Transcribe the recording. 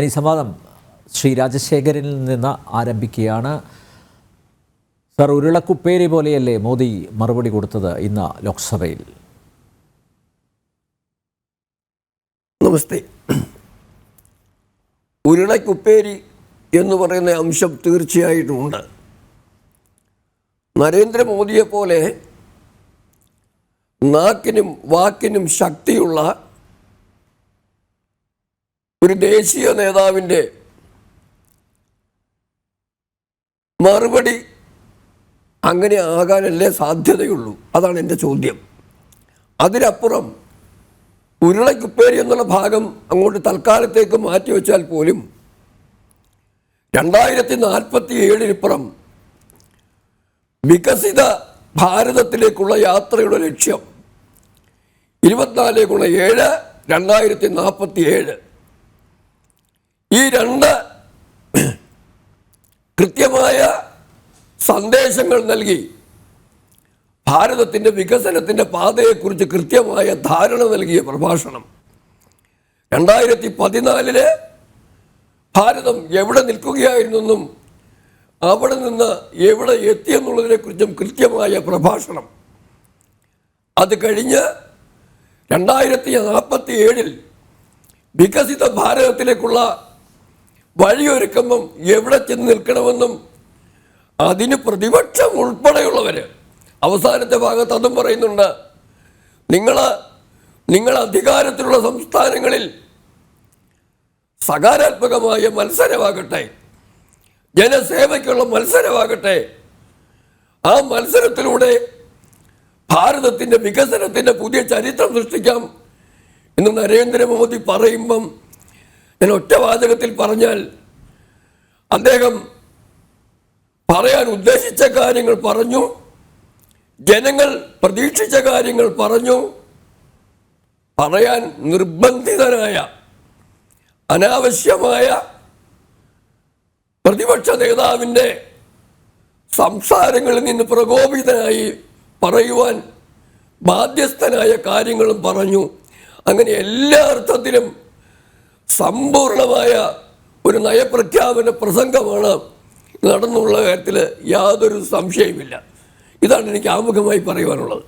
ഈ സംവാദം ശ്രീ രാജശേഖരനിൽ നിന്ന് ആരംഭിക്കുകയാണ്. സർ, ഉരുളക്കുപ്പേരി പോലെയല്ലേ മോദി മറുപടി കൊടുത്തത് ഇന്ന് ലോക്സഭയിൽ? നമസ്തേ. ഉരുളക്കുപ്പേരി എന്ന് പറയുന്ന അംശം തീർച്ചയായിട്ടും ഉണ്ട്. നരേന്ദ്രമോദിയെപ്പോലെ നാക്കിനും വാക്കിനും ശക്തിയുള്ള ഒരു ദേശീയ നേതാവിൻ്റെ മറുപടി അങ്ങനെ ആകാനല്ലേ സാധ്യതയുള്ളൂ. അതാണ് എൻ്റെ ചോദ്യം. അതിനപ്പുറം ഉരുളക്കുപ്പേരി എന്നുള്ള ഭാഗം അങ്ങോട്ട് തൽക്കാലത്തേക്ക് മാറ്റിവെച്ചാൽ പോലും 2047-പ്പുറം വികസിത ഭാരതത്തിലേക്കുള്ള യാത്രയുടെ ലക്ഷ്യം 24/7/2047. ഈ രണ്ട് കൃത്യമായ സന്ദേശങ്ങൾ നൽകി ഭാരതത്തിൻ്റെ വികസനത്തിൻ്റെ പാതയെക്കുറിച്ച് കൃത്യമായ ധാരണ നൽകിയ പ്രഭാഷണം. 2014 ഭാരതം എവിടെ നിൽക്കുകയായിരുന്നെന്നും അവിടെ നിന്ന് എവിടെ എത്തിയെന്നുള്ളതിനെക്കുറിച്ചും കൃത്യമായ പ്രഭാഷണം. അത് കഴിഞ്ഞ് 2047 വികസിത ഭാരതത്തിലേക്കുള്ള വഴിയൊരുക്കുമ്പം എവിടെ ചെന്ന് നിൽക്കണമെന്നും അതിന് പ്രതിപക്ഷം ഉൾപ്പെടെയുള്ളവർ അവസാനത്തെ ഭാഗത്ത് അതും പറയുന്നുണ്ട്. നിങ്ങൾ അധികാരത്തിലുള്ള സംസ്ഥാനങ്ങളിൽ സകാരാത്മകമായ മത്സരമാകട്ടെ, ജനസേവയ്ക്കുള്ള മത്സരമാകട്ടെ, ആ മത്സരത്തിലൂടെ ഭാരതത്തിൻ്റെ വികസനത്തിൻ്റെ പുതിയ ചരിത്രം സൃഷ്ടിക്കാം എന്ന് നരേന്ദ്രമോദി പറയുമ്പം ഞാൻ ഒറ്റവാചകത്തിൽ പറഞ്ഞാൽ അദ്ദേഹം പറയാൻ ഉദ്ദേശിച്ച കാര്യങ്ങൾ പറഞ്ഞു, ജനങ്ങൾ പ്രതീക്ഷിച്ച കാര്യങ്ങൾ പറഞ്ഞു. പറയാൻ നിർബന്ധിതനായ അനാവശ്യമായ പ്രതിപക്ഷ നേതാവിൻ്റെ സംസാരങ്ങളിൽ നിന്ന് പ്രകോപിതനായി പറയുവാൻ ബാധ്യസ്ഥനായ കാര്യങ്ങളും പറഞ്ഞു. അങ്ങനെ എല്ലാ അർത്ഥത്തിലും സമ്പൂർണമായ ഒരു നയപ്രഖ്യാപന പ്രസംഗമാണ് നടന്നുള്ള കാര്യത്തിൽ യാതൊരു സംശയമില്ല. ഇതാണ് എനിക്ക് ആമുഖമായി പറയുവാനുള്ളത്.